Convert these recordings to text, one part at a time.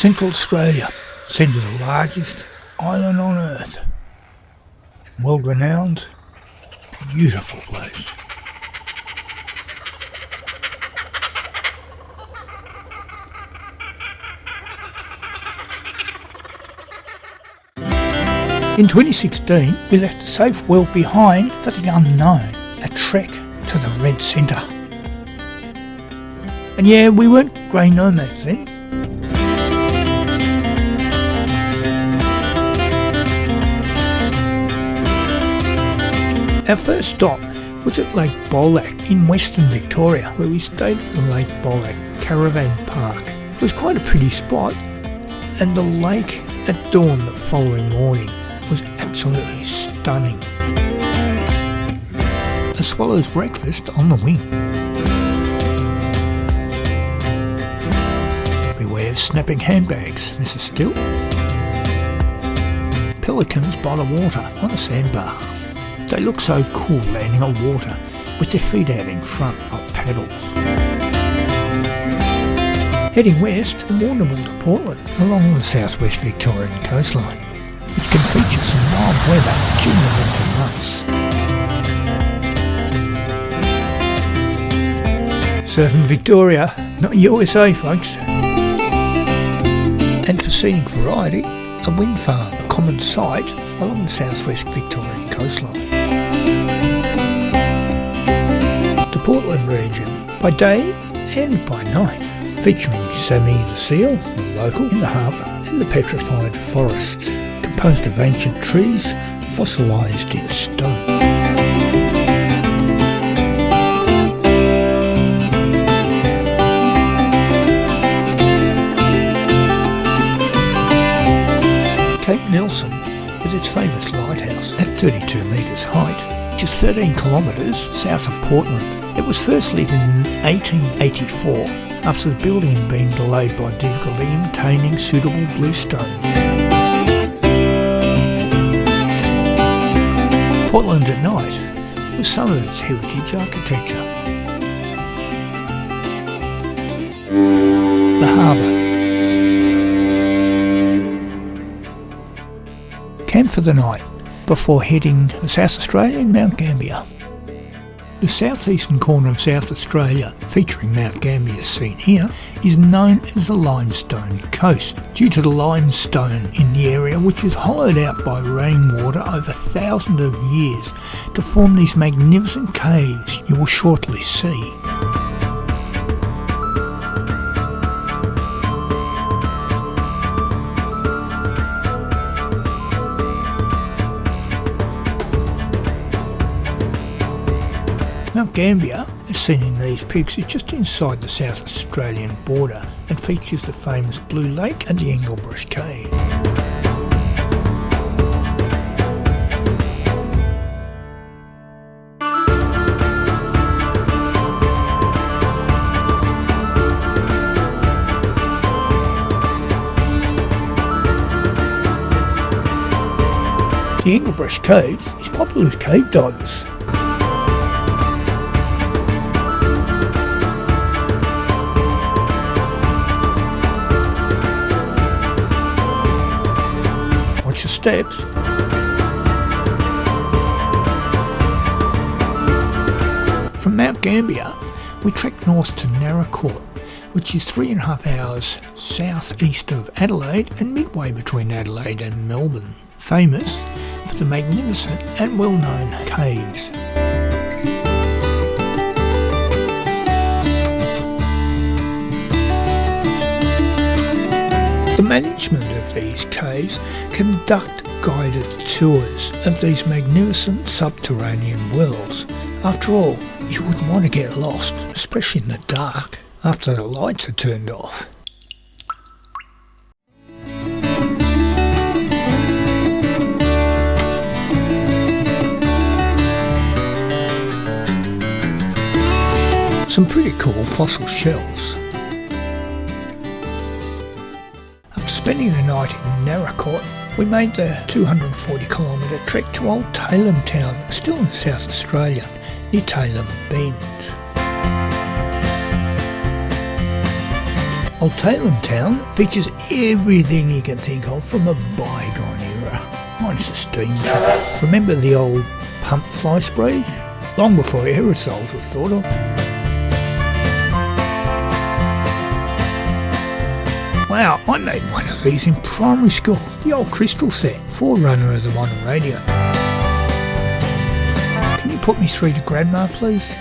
Central Australia, centre of the largest island on earth. World renowned, beautiful place. In 2016, we left a safe world behind for the unknown, a trek to the Red Centre. And yeah, we weren't grey nomads then. Our first stop was at Lake Bolac in Western Victoria, where we stayed at the Lake Bolac Caravan Park. It was quite a pretty spot, and the lake at dawn the following morning was absolutely stunning. A swallow's breakfast on the wing. Beware of snapping handbags, Mrs. Still. Pelicans by the water on a sandbar. They look so cool landing on water with their feet out in front like paddles. Heading west from Warrnambool to Portland along the southwest Victorian coastline, which can feature some mild weather during the winter months. Surfing Victoria, not USA folks. And for scenic variety, a wind farm, a common sight along the southwest Victorian coastline. The Portland region, by day and by night, featuring Sammy the seal, the local in the harbour, and the petrified forests, composed of ancient trees fossilised in stone. Cape Nelson, with its famous lighthouse at 32 metres height, which is 13 kilometres south of Portland. It was first lit in 1884 after the building had been delayed by difficulty in obtaining suitable bluestone. Portland at night was some of its heritage architecture. The harbour. Camp for the night before heading to South Australia and Mount Gambier. The southeastern corner of South Australia, featuring Mount Gambier seen here, is known as the Limestone Coast, due to the limestone in the area which is hollowed out by rainwater over thousands of years to form these magnificent caves you will shortly see. Mount Gambier, as seen in these pics, is just inside the South Australian border and features the famous Blue Lake and the Engelbrush Cave. The Engelbrush Cave is popular with cave divers. Watch your steps. From Mount Gambier, we trekked north to Naracoorte, which is 3.5 hours southeast of Adelaide and midway between Adelaide and Melbourne, famous for the magnificent and well-known caves. The management of these caves conduct guided tours of these magnificent subterranean worlds. After all, you wouldn't want to get lost, especially in the dark, after the lights are turned off. Some pretty cool fossil shells. After spending the night in Naracoorte, we made the 240-kilometre trek to Old Tailem Town, still in South Australia, near Tailem Bend. Old Tailem Town features everything you can think of from a bygone era, minus the steam train. Remember the old pump fly sprays? Long before aerosols were thought of. Wow, I made one of these in primary school, the old crystal set, forerunner of the modern radio. Can you put me through to Grandma, please?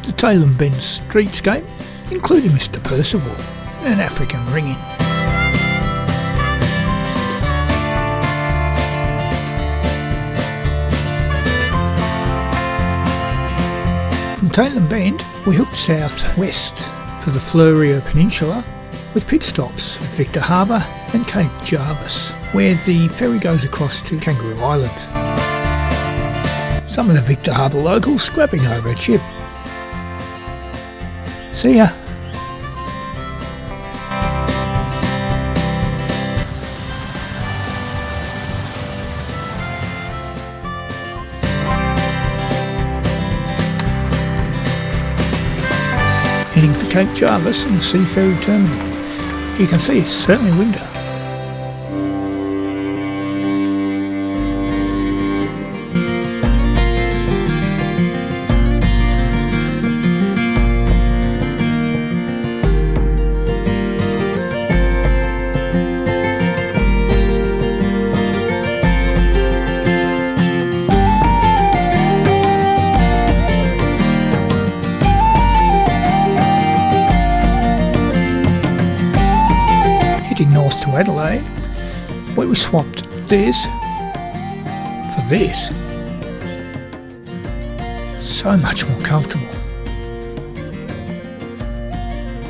The Tailem Bend streetscape, including Mr. Percival and an African ringing. From Tailem Bend, we hooked south-west for the Fleurier Peninsula with pit stops at Victor Harbour and Cape Jarvis, where the ferry goes across to Kangaroo Island. Some of the Victor Harbour locals scrapping over a chip. See ya. Heading for Cape Jarvis and the Sea Ferry Terminal. You can see it's certainly winter. Heading north to Adelaide, where we swapped this for this. So much more comfortable.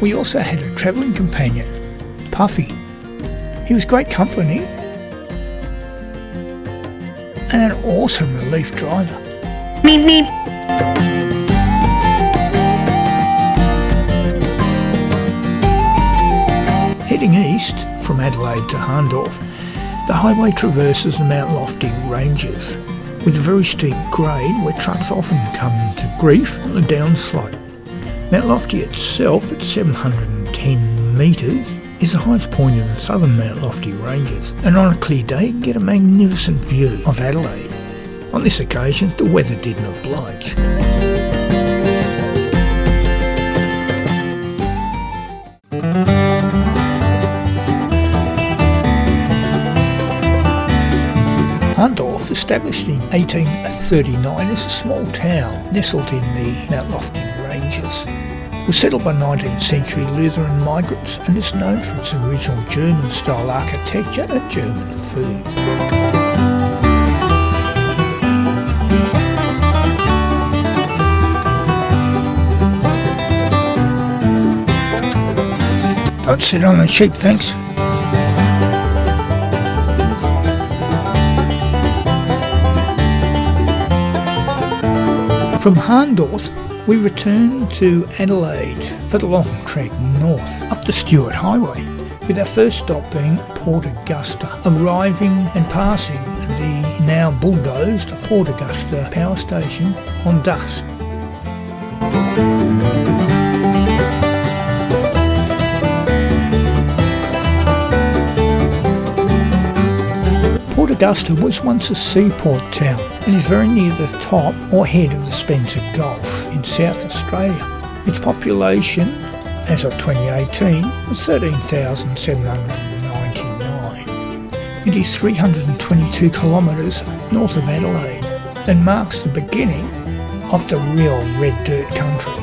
We also had a travelling companion, Puffy. He was great company and an awesome relief driver. Meep meep. Heading east from Adelaide to Hahndorf, the highway traverses the Mount Lofty Ranges with a very steep grade where trucks often come to grief on the downslope. Mount Lofty itself, at 710 metres, is the highest point in the southern Mount Lofty Ranges, and on a clear day you can get a magnificent view of Adelaide. On this occasion the weather didn't oblige. Hahndorf, established in 1839 as a small town nestled in the Mount Lofty Ranges, was settled by 19th century Lutheran migrants and is known for its original German-style architecture and German food. Don't sit on the sheep, thanks. From Hahndorf, we returned to Adelaide for the long trek north up the Stuart Highway, with our first stop being Port Augusta, arriving and passing the now bulldozed Port Augusta power station on dusk. Port Augusta was once a seaport town and is very near the top or head of the Spencer Gulf in South Australia. Its population, as of 2018, was 13,799. It is 322 kilometres north of Adelaide and marks the beginning of the real red dirt country.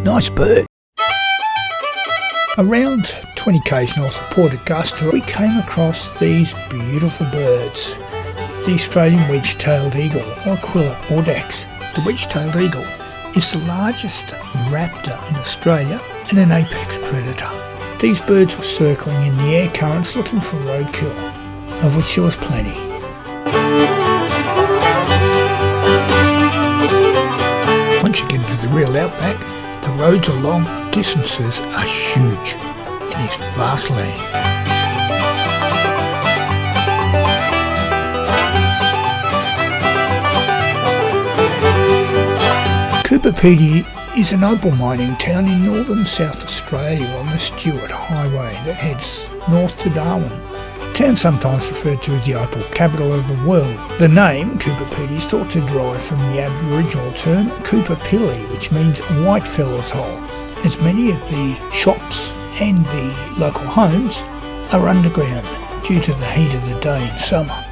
Nice bird. Around 20 k's north of Port Augusta, we came across these beautiful birds. The Australian wedge-tailed eagle, or Aquila audax. The wedge-tailed eagle is the largest raptor in Australia and an apex predator. These birds were circling in the air currents looking for roadkill, of which there was plenty. Once you get into the real outback, the roads are long, distances are huge, and this vast land. Coober Pedy is an opal mining town in northern South Australia on the Stuart Highway that heads north to Darwin. The town sometimes referred to as the opal capital of the world. The name Coober Pedy is thought to derive from the Aboriginal term Coober Pedy, which means white fella's hole, as many of the shops and the local homes are underground due to the heat of the day in summer.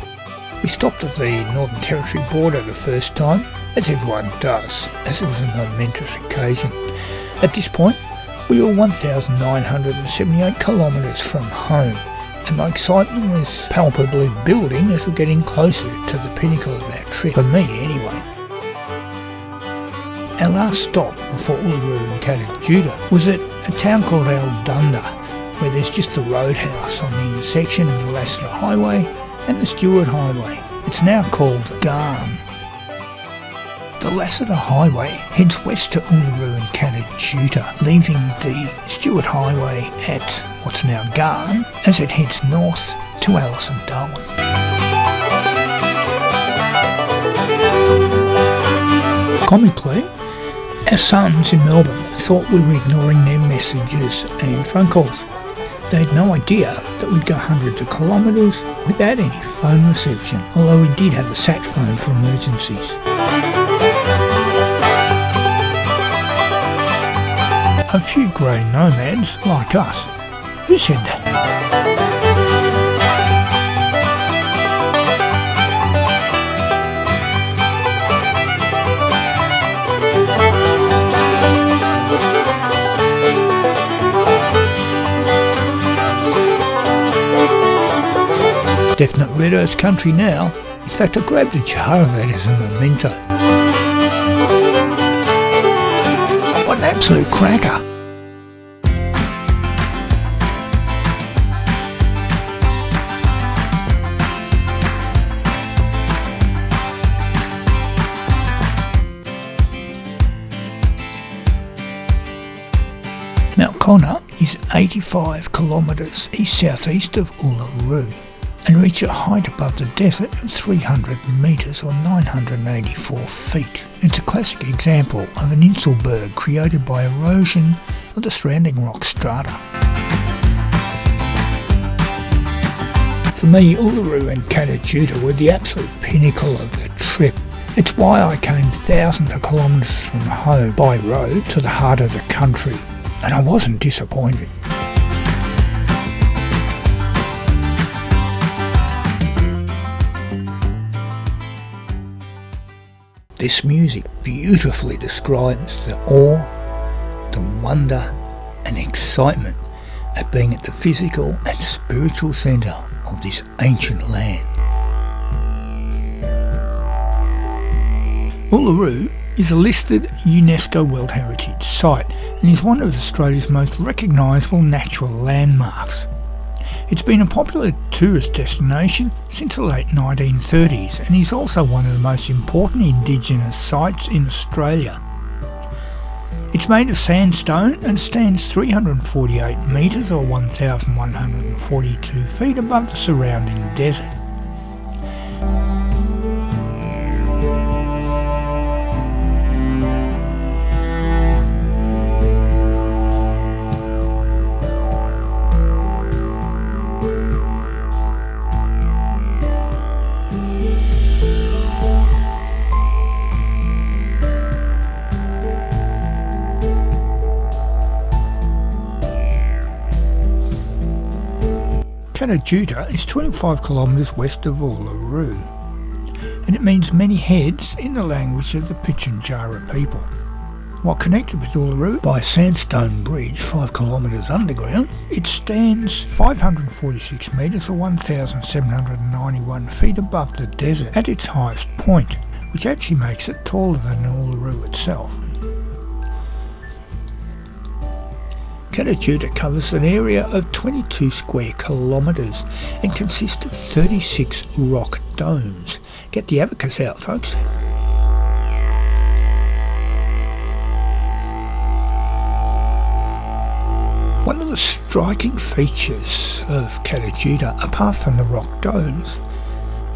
We stopped at the Northern Territory border the first time, as everyone does, as it was a momentous occasion. At this point, we were 1,978 kilometres from home, and my excitement was palpably building as we're getting closer to the pinnacle of our trip, for me anyway. Our last stop before Uluru and Kata Tjuta was at a town called Augusta, where there's just the roadhouse on the intersection of the Lassiter Highway and the Stuart Highway. It's now called Gambier. The Lassiter Highway heads west to Uluru and Kata Tjuta, leaving the Stuart Highway at what's now Gambier as it heads north to Alice and Darwin. Comically, our sons in Melbourne thought we were ignoring their messages and phone calls. They had no idea that we'd go hundreds of kilometres without any phone reception, although we did have a sat phone for emergencies. A few grey nomads like us. Who said that? Definite Red Earth country now. In fact, I grabbed a jar of it as a memento. What an absolute cracker! Mount Connor is 85 kilometres east-southeast of Uluru and reach a height above the desert of 300 metres or 984 feet. It's a classic example of an inselberg created by erosion of the surrounding rock strata. For me, Uluru and Kata Tjuta were the absolute pinnacle of the trip. It's why I came thousands of kilometres from home by road to the heart of the country, and I wasn't disappointed. This music beautifully describes the awe, the wonder and excitement at being at the physical and spiritual centre of this ancient land. Uluru is a listed UNESCO World Heritage Site and is one of Australia's most recognisable natural landmarks. It's been a popular tourist destination since the late 1930s and is also one of the most important Indigenous sites in Australia. It's made of sandstone and stands 348 metres or 1,142 feet above the surrounding desert. Kata Tjuta is 25 kilometres west of Uluru, and it means many heads in the language of the Pitjantjatjara people. While connected with Uluru by a sandstone bridge 5 kilometres underground, it stands 546 metres or 1,791 feet above the desert at its highest point, which actually makes it taller than Uluru itself. Kata Tjuta covers an area of 22 square kilometres and consists of 36 rock domes. Get the abacus out, folks. One of the striking features of Kata Tjuta, apart from the rock domes,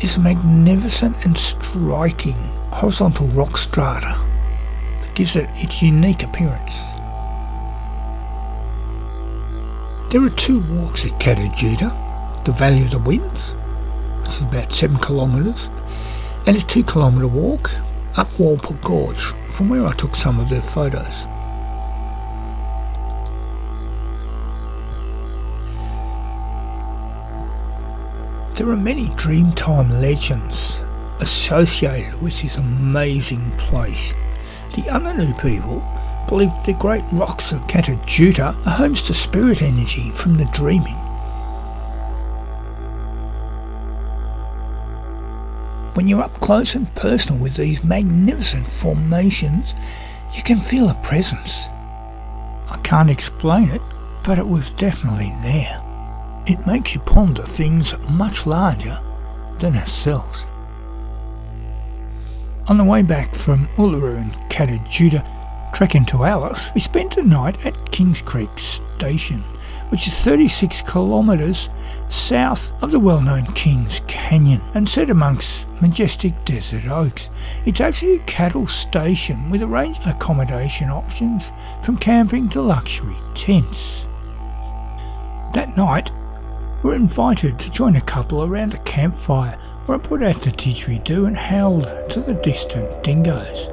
is a magnificent and striking horizontal rock strata that gives it its unique appearance. There are two walks at Kata Tjuta: the Valley of the Winds, which is about 7 kilometres, and a 2 kilometre walk up Walpole Gorge, from where I took some of the photos. There are many Dreamtime legends associated with this amazing place. The Uluru people believe the great rocks of Kata Tjuta are homes to spirit energy from the dreaming. When you're up close and personal with these magnificent formations, you can feel a presence. I can't explain it, but it was definitely there. It makes you ponder things much larger than ourselves. On the way back from Uluru and Kata Tjuta, trekking to Alice, we spent the night at Kings Creek Station, which is 36 kilometres south of the well-known Kings Canyon and set amongst majestic desert oaks. It's actually a cattle station with a range of accommodation options, from camping to luxury tents. That night, we were invited to join a couple around a campfire, where I put out the didgeridoo and howled to the distant dingoes,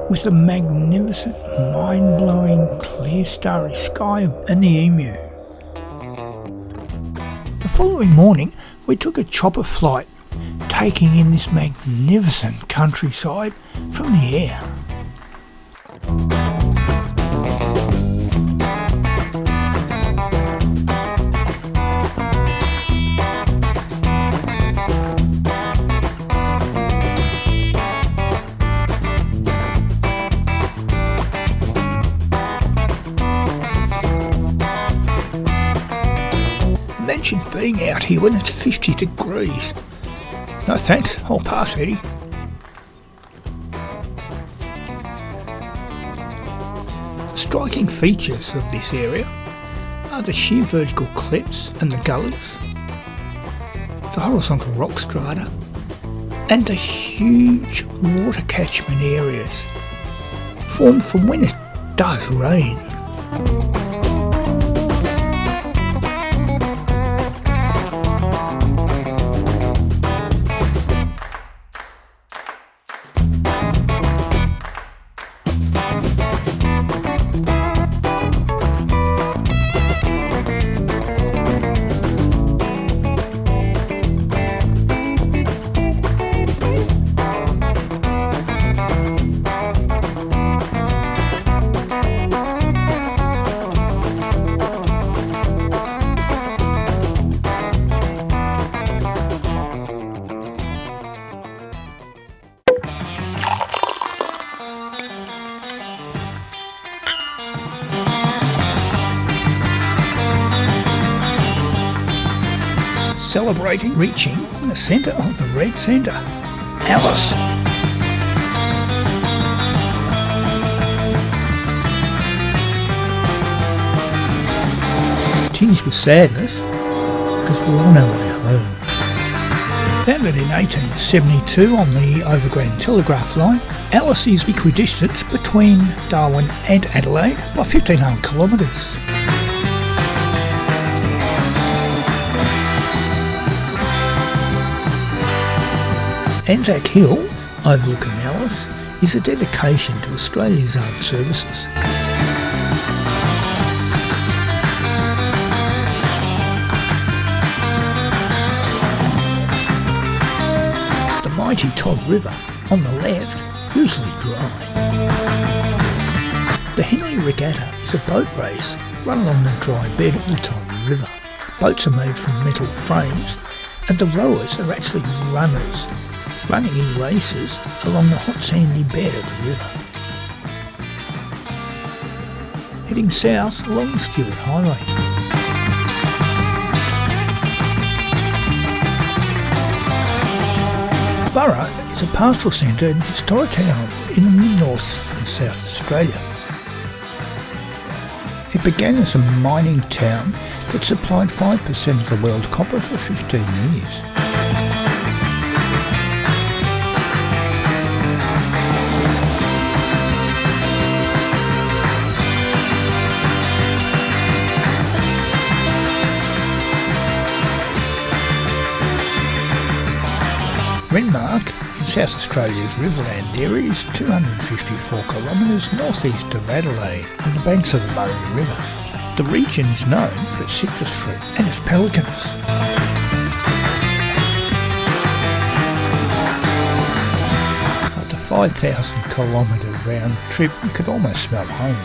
with the magnificent, mind-blowing, clear starry sky and the emu. The following morning, we took a chopper flight, taking in this magnificent countryside from the air. Imagine being out here when it's 50 degrees. No thanks, I'll pass, Eddie. Striking features of this area are the sheer vertical cliffs and the gullies, the horizontal rock strata, and the huge water catchment areas formed from when it does rain. Celebrating reaching the centre of the red centre, Alice. Tinged with sadness, because we're on our way home. Founded in 1872 on the Overground Telegraph Line, Alice is equidistant between Darwin and Adelaide by 1,500 kilometres. Anzac Hill, overlooking Alice, is a dedication to Australia's armed services. The mighty Todd River, on the left, usually dry. The Henley Regatta is a boat race run along the dry bed of the Todd River. Boats are made from metal frames, and the rowers are actually runners, running in races along the hot sandy bed of the river. Heading south along the Stewart Highway. Burra is a pastoral centre and historic town in the north and south Australia. It began as a mining town that supplied 5% of the world's copper for 15 years. Renmark, in South Australia's Riverland area, is 254 kilometres northeast of Adelaide on the banks of the Murray River. The region is known for its citrus fruit and its pelicans. After a 5,000 kilometre round trip, you could almost smell home.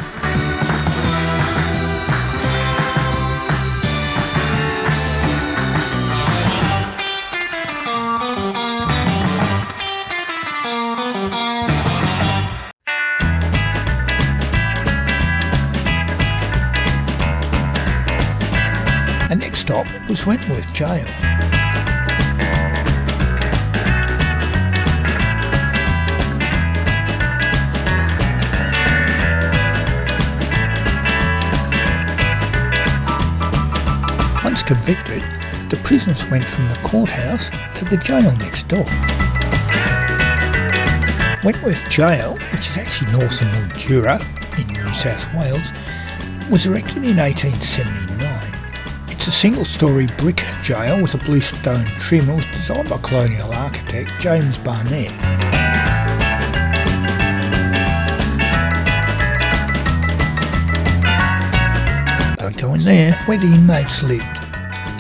The next stop was Wentworth Jail. Once convicted, the prisoners went from the courthouse to the jail next door. Wentworth Jail, which is actually north of Burra in New South Wales, was erected in 1879. It's a single-storey brick jail with a blue stone trim. It was designed by colonial architect James Barnett. Don't go in there, where the inmates lived,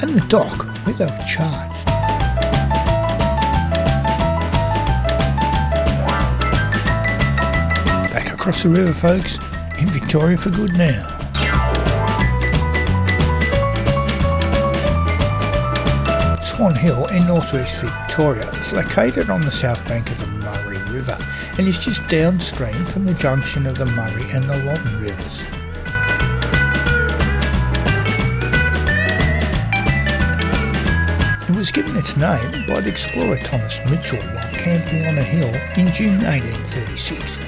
and the dock where they were charged. Back across the river, folks, in Victoria for good now. Swan Hill in northwest Victoria is located on the south bank of the Murray River and is just downstream from the junction of the Murray and the Loddon rivers. It was given its name by the explorer Thomas Mitchell while camping on a hill in June 1836.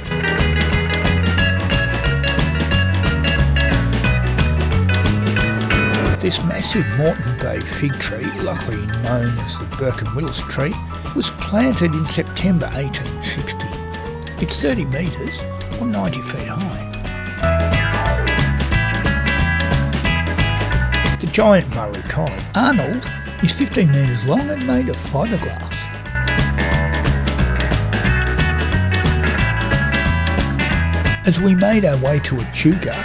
This massive Moreton Bay fig tree, luckily known as the Burke and Willis tree, was planted in September 1860. It's 30 metres or 90 feet high. The giant Murray Cod, Arnold, is 15 metres long and made of fiberglass. As we made our way to Echuca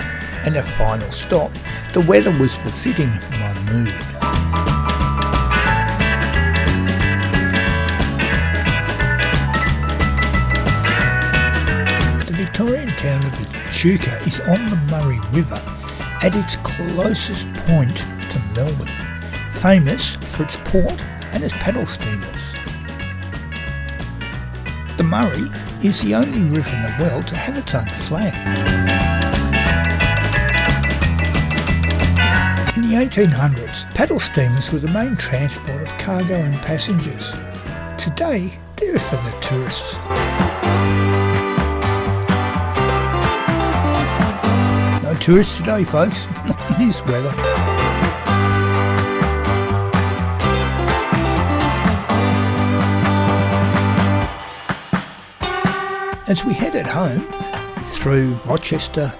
and our final stop, the weather was befitting my mood. The Victorian town of Echuca is on the Murray River at its closest point to Melbourne, famous for its port and its paddle steamers. The Murray is the only river in the world to have its own flag. In the 1800s, paddle steamers were the main transport of cargo and passengers. Today, they're for the tourists. No tourists today, folks, not in this weather. As we headed home through Rochester,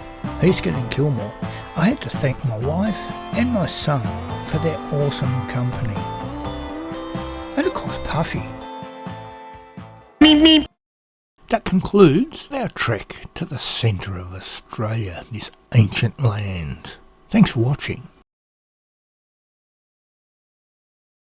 Eastgate and Kilmore, I had to thank my wife and my son for their awesome company. And of course Puffy. That concludes our trek to the centre of Australia, this ancient land. Thanks for watching.